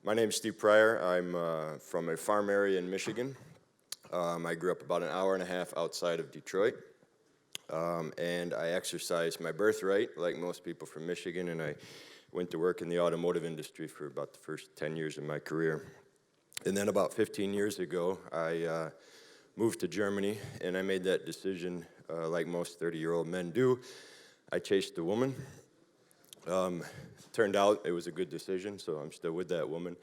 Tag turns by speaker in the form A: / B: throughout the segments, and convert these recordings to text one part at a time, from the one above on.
A: My name's Steve Pryor. I'm from a farm area in Michigan. I grew up about an hour and a half outside of Detroit. And I exercised my birthright, like most people from Michigan, and I went to work in the automotive industry for about the first 10 years of my career. And then about 15 years ago, I moved to Germany, and I made that decision like most 30-year-old men do. I chased a woman. Turned out it was a good decision, so I'm still with that woman.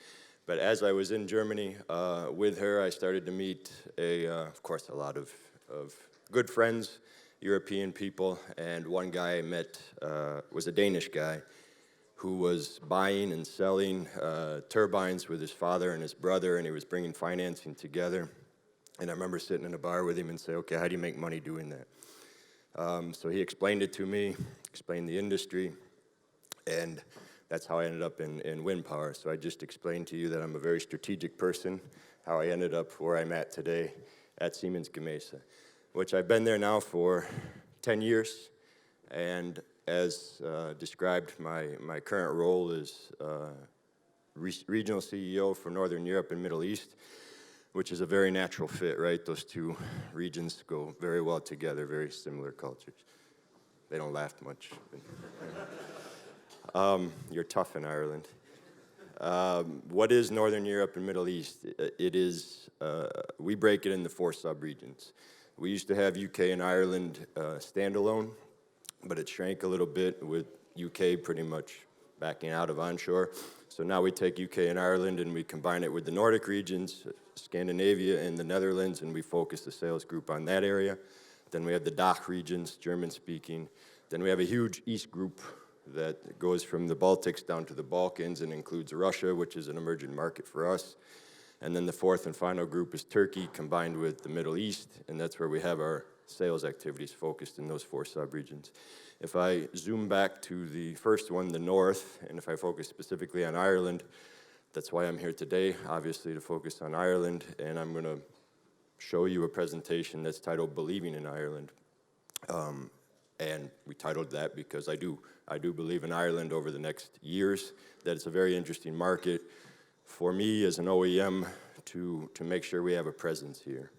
A: But as I was in Germany with her, I started to meet, of course, a lot of good friends, European people, and one guy I met was a Danish guy who was buying and selling turbines with his father and his brother, and he was bringing financing together. And I remember sitting in a bar with him and say, okay, how do you make money doing that? So he explained it to me, explained the industry, and that's how I ended up in wind power. So I just explained to you that I'm a very strategic person, how I ended up where I'm at today at SiemensGamesa, which I've been there now for 10 years. And as described, my current role is regional CEO for Northern Europe and Middle East, which is a very natural fit, right? Those two regions go very well together, very similar cultures. They don't laugh much. You're tough in Ireland. What is Northern Europe and Middle East? It is, we break it into 4 sub-regions. We used to have UK and Ireland standalone, but it shrank a little bit with UK pretty much backing out of Onshore. So now we take UK and Ireland and we combine it with the Nordic regions, Scandinavia and the Netherlands, and we focus the sales group on that area. Then we have the DACH regions, German-speaking. Then we have a huge East group that goes from the Baltics down to the Balkans and includes Russia, which is an emerging market for us. And then the 4th and final group is Turkey combined with the Middle East, and that's where we have our sales activities focused in those 4 sub-regions. If I zoom back to the first one, the North, and if I focus specifically on Ireland, that's why I'm here today, obviously to focus on Ireland, and I'm going to show you a presentation that's titled Believing in Ireland. And we titled that because I do believe in Ireland over the next years, that it's a very interesting market for me as an OEM to make sure we have a presence here.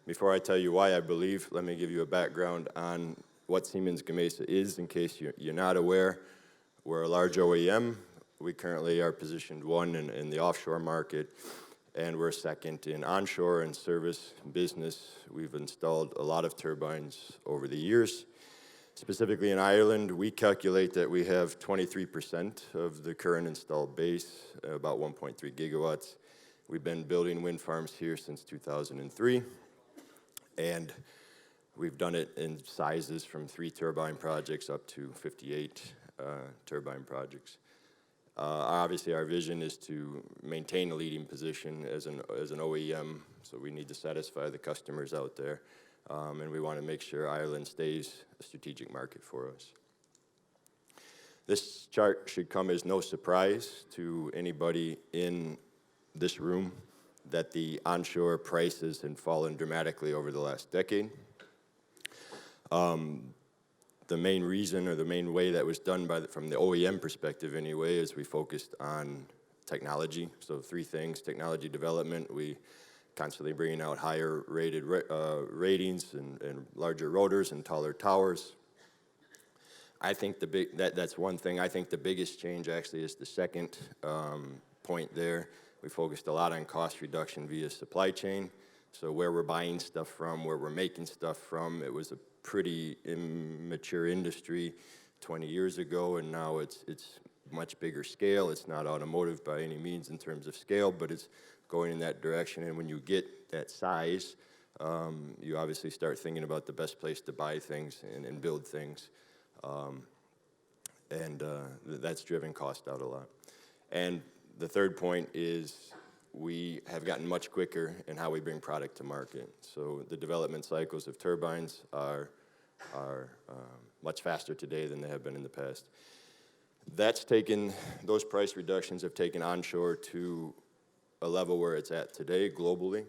A: Before I tell you why I believe, let me give you a background on what Siemens Gamesa is in case you're not aware. We're a large OEM. We currently are positioned 1 in the offshore market, and we're 2nd in onshore and service business. We've installed a lot of turbines over the years. Specifically in Ireland, we calculate that we have 23% of the current installed base, about 1.3 gigawatts. We've been building wind farms here since 2003, and we've done it in sizes from 3 turbine projects up to 58 turbine projects. Obviously, our vision is to maintain a leading position as an OEM, so we need to satisfy the customers out there, and we want to make sure Ireland stays a strategic market for us. This chart should come as no surprise to anybody in this room that the onshore prices have fallen dramatically over the last decade. The main reason, or the main way that was done from the OEM perspective anyway, is we focused on technology. So 3 things: technology development. We constantly bringing out higher rated ratings and larger rotors and taller towers. I think that's one thing. I think the biggest change actually is the second point there. We focused a lot on cost reduction via supply chain. So where we're buying stuff from, where we're making stuff from, it was a pretty immature industry 20 years ago, and now it's much bigger scale. It's not automotive by any means in terms of scale, but it's going in that direction. And when you get that size, you obviously start thinking about the best place to buy things and build things. That's driven cost out a lot. And the third point is we have gotten much quicker in how we bring product to market. So the development cycles of turbines are much faster today than they have been in the past. Those price reductions have taken onshore to a level where it's at today globally.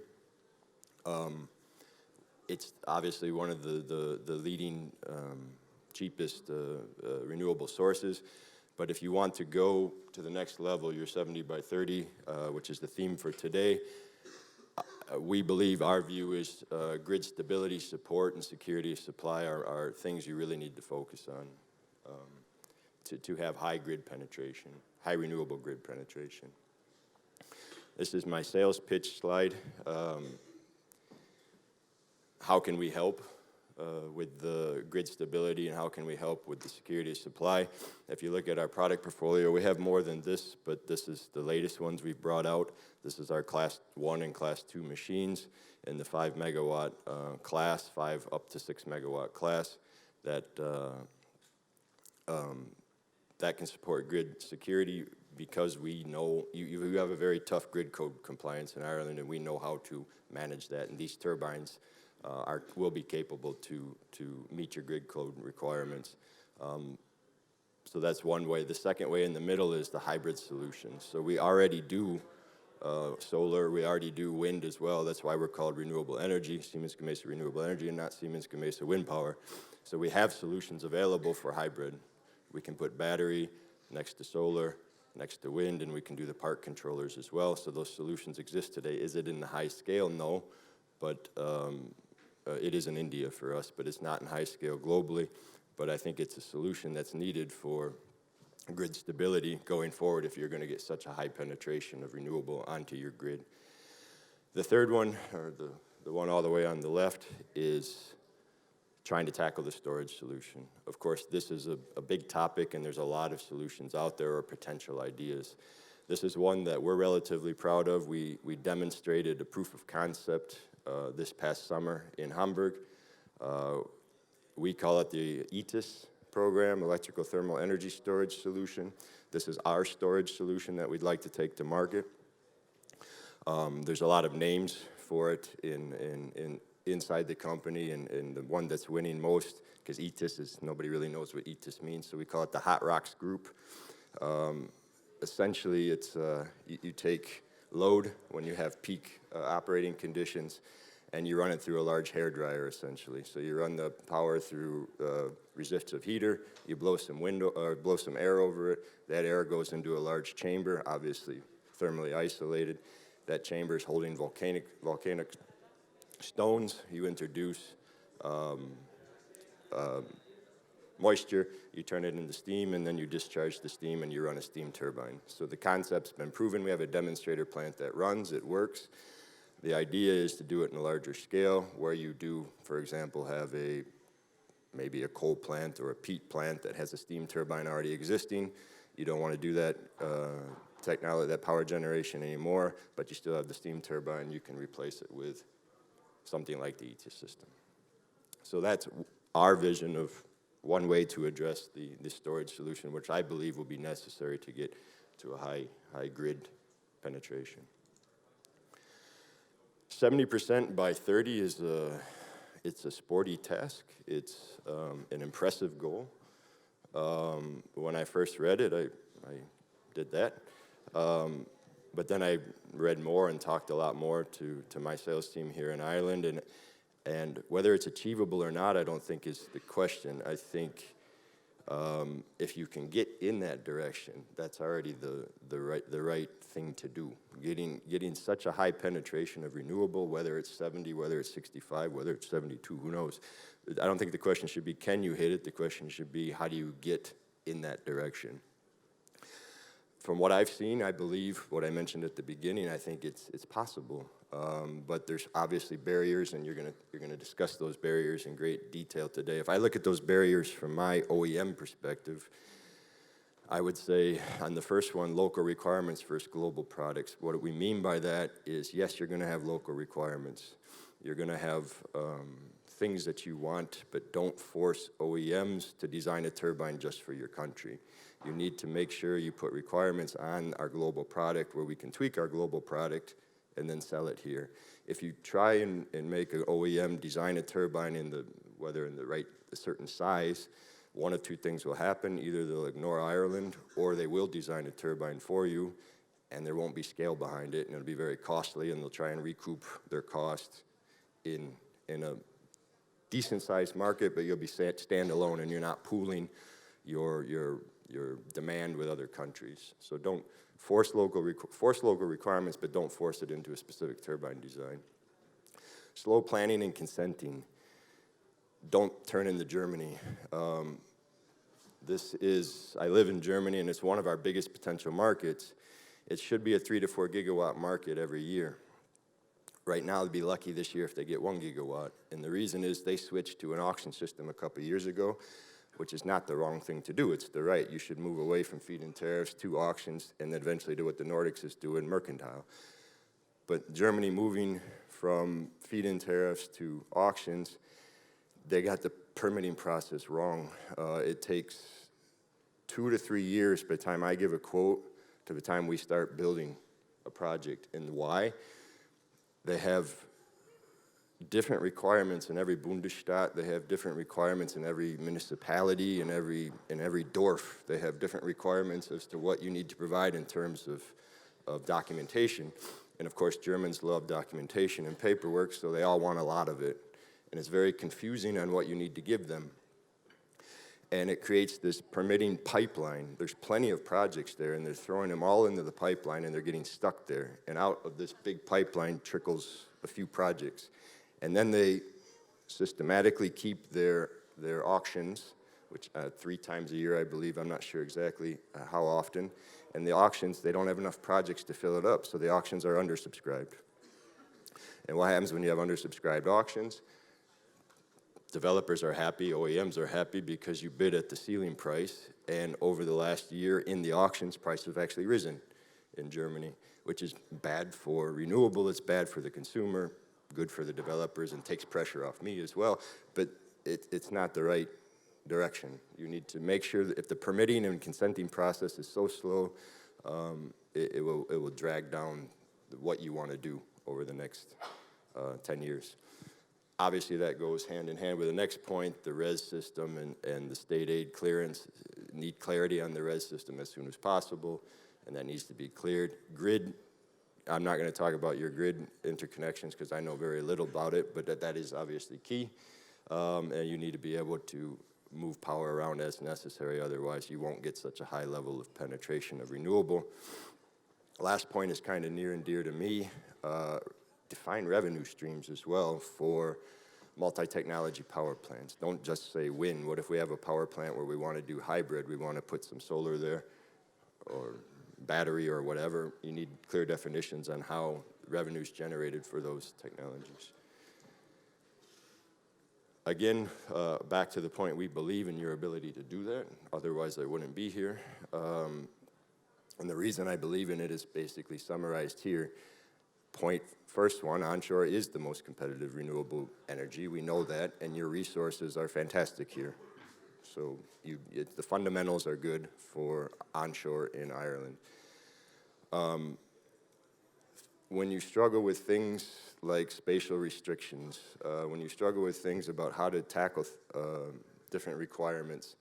A: It's obviously one of the leading cheapest renewable sources, But if you want to go to the next level, your 70 by 30, which is the theme for today, we believe our view is grid stability, support, and security of supply are things you really need to focus on to have high grid penetration, high renewable grid penetration. This is my sales pitch slide. How can we help with the grid stability, and how can we help with the security of supply? If you look at our product portfolio, we have more than this, but this is the latest ones we've brought out. This is our Class 1 and Class 2 machines in the 5 megawatt class, 5 up to 6 megawatt class that can support grid security, because we know you have a very tough grid code compliance in Ireland, and we know how to manage that. And these turbines will be capable to meet your grid code requirements. So that's one way. The second way in the middle is the hybrid solutions. So we already do solar, we already do wind as well. That's why we're called Renewable Energy, SiemensGamesa Renewable Energy, and not SiemensGamesa Wind Power. So we have solutions available for hybrid. We can put battery next to solar, next to wind, and we can do the park controllers as well. So those solutions exist today. Is it in the high scale? No, but it is in India for us, but it's not in high scale globally. But I think it's a solution that's needed for grid stability going forward if you're going to get such a high penetration of renewable onto your grid. The third one, or the one all the way on the left, is trying to tackle the storage solution. Of course, this is a big topic, and there's a lot of solutions out there or potential ideas. This is one that we're relatively proud of. We demonstrated a proof of concept this past summer in Hamburg. We call it the ETIS program, Electrical Thermal Energy Storage Solution. This is our storage solution that we'd like to take to market. There's a lot of names for it inside the company, and the one that's winning most, because ETIS is, nobody really knows what ETIS means, so we call it the Hot Rocks Group. Essentially, it's you take load when you have peak operating conditions, and you run it through a large hairdryer, essentially. So you run the power through resistive heater, you blow some air over it, that air goes into a large chamber, obviously thermally isolated. That chamber is holding volcanic stones. You introduce moisture, you turn it into steam, and then you discharge the steam and you run a steam turbine. So the concept's been proven. We have a demonstrator plant that runs, it works. The idea is to do it in a larger scale, where you do, for example, have maybe a coal plant or a peat plant that has a steam turbine already existing. You don't want to do that technology, that power generation anymore, but you still have the steam turbine. You can replace it with something like the ETIS system. So that's our vision of one way to address the storage solution, which I believe will be necessary to get to a high grid penetration. 70% by 30 is it's a sporty task. It's an impressive goal. When I first read it, I did that. But then I read more and talked a lot more to my sales team here in Ireland, and whether it's achievable or not, I don't think is the question. I think if you can get in that direction, that's already the right thing to do. Getting such a high penetration of renewable, whether it's 70, whether it's 65, whether it's 72, who knows? I don't think the question should be, can you hit it? The question should be, how do you get in that direction? From what I've seen, I believe what I mentioned at the beginning, I think it's possible. But there's obviously barriers, and you're gonna discuss those barriers in great detail today. If I look at those barriers from my OEM perspective, I would say on the first one, local requirements versus global products. What we mean by that is, yes, you're gonna have local requirements. You're gonna have things that you want, but don't force OEMs to design a turbine just for your country. You need to make sure you put requirements on our global product where we can tweak our global product and then sell it here. If you try and make an OEM design a turbine whether in a certain size, one of two things will happen. Either they'll ignore Ireland, or they will design a turbine for you, and there won't be scale behind it, and it'll be very costly, and they'll try and recoup their costs in a decent-sized market, but you'll be standalone, and you're not pooling your your demand with other countries. So don't force local requirements, but don't force it into a specific turbine design. Slow planning and consenting. Don't turn into Germany. I live in Germany, and it's one of our biggest potential markets. It should be a 3 to 4 gigawatt market every year. Right now, they'd be lucky this year if they get 1 gigawatt. And the reason is they switched to an auction system a couple years ago, which is not the wrong thing to do. It's the right. You should move away from feed-in tariffs to auctions and then eventually do what the Nordics is doing, mercantile. But Germany moving from feed-in tariffs to auctions, they got the permitting process wrong. It takes 2 to 3 years by the time I give a quote to the time we start building a project. And why? They have different requirements in every Bundesstaat. They have different requirements in every municipality, in every Dorf. They have different requirements as to what you need to provide in terms of documentation. And of course, Germans love documentation and paperwork, so they all want a lot of it. And it's very confusing on what you need to give them. And it creates this permitting pipeline. There's plenty of projects there, and they're throwing them all into the pipeline, and they're getting stuck there. And out of this big pipeline trickles a few projects. And then they systematically keep their auctions, which 3 times a year, I believe. I'm not sure exactly how often. And the auctions, they don't have enough projects to fill it up, so the auctions are undersubscribed. And what happens when you have undersubscribed auctions? Developers are happy, OEMs are happy because you bid at the ceiling price, and over the last year in the auctions, prices have actually risen in Germany, which is bad for renewable, it's bad for the consumer, good for the developers, and takes pressure off me as well, but it's not the right direction. You need to make sure that if the permitting and consenting process is so slow, it will drag down what you want to do over the next 10 years. Obviously, that goes hand in hand with the next point, the RES system and the state aid clearance. Need clarity on the RES system as soon as possible, and that needs to be cleared. Grid, I'm not going to talk about your grid interconnections because I know very little about it, but that is obviously key. And you need to be able to move power around as necessary, otherwise you won't get such a high level of penetration of renewable. Last point is kind of near and dear to me. Define revenue streams as well for multi-technology power plants. Don't just say wind. What if we have a power plant where we want to do hybrid, we want to put some solar there or battery or whatever? You need clear definitions on how revenue is generated for those technologies. Again, back to the point, we believe in your ability to do that, otherwise I wouldn't be here. And the reason I believe in it is basically summarized here. First one, onshore is the most competitive renewable energy. We know that, and your resources are fantastic here. So the fundamentals are good for onshore in Ireland. When you struggle with things like spatial restrictions, when you struggle with things about how to tackle different requirements,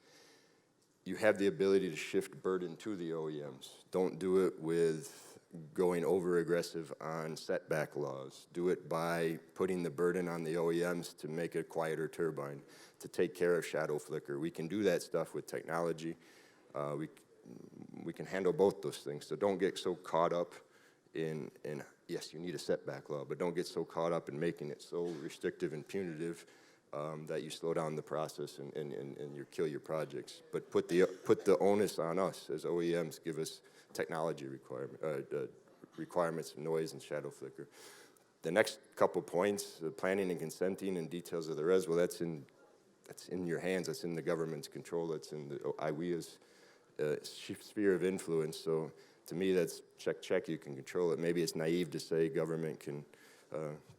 A: you have the ability to shift burden to the OEMs. Don't do it with going over aggressive on setback laws. Do it by putting the burden on the OEMs to make a quieter turbine, to take care of shadow flicker. We can do that stuff with technology. We can handle both those things. So don't get so caught up in yes, you need a setback law, but don't get so caught up in making it so restrictive and punitive that you slow down the process and you kill your projects. But put the onus on us as OEMs. Give us technology requirements, noise and shadow flicker. The next couple points, the planning and consenting and details of the RES, well, that's in your hands. That's in the government's control. That's in the IWEA's sphere of influence. So to me, that's check. You can control it. Maybe it's naive to say government can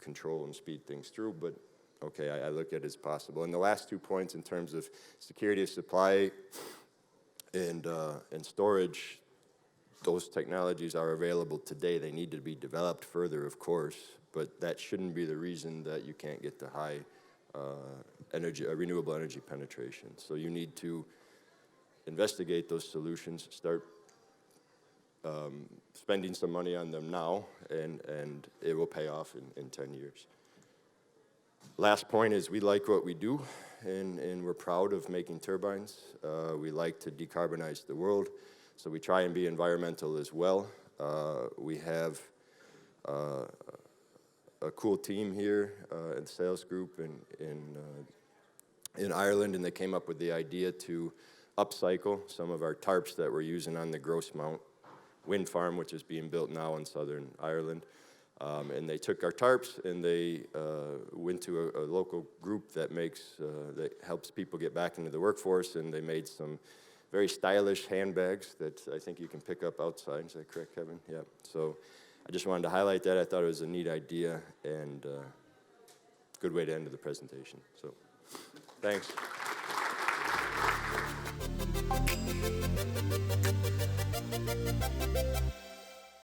A: control and speed things through, but okay, I look at it as possible. And the last 2 points in terms of security of supply and storage, those technologies are available today. They need to be developed further, of course, but that shouldn't be the reason that you can't get to high renewable energy penetration. So you need to investigate those solutions, start spending some money on them now, and it will pay off in 10 years. Last point is we like what we do. and we're proud of making turbines. We like to decarbonize the world, so we try and be environmental as well. We have a cool team here in the sales group in Ireland, and they came up with the idea to upcycle some of our tarps that we're using on the Gross Mount wind farm, which is being built now in southern Ireland. And they took our tarps and they went to a local group that helps people get back into the workforce, and they made some very stylish handbags that I think you can pick up outside. Is that correct, Kevin? Yeah. So I just wanted to highlight that. I thought it was a neat idea and good way to end the presentation. So thanks.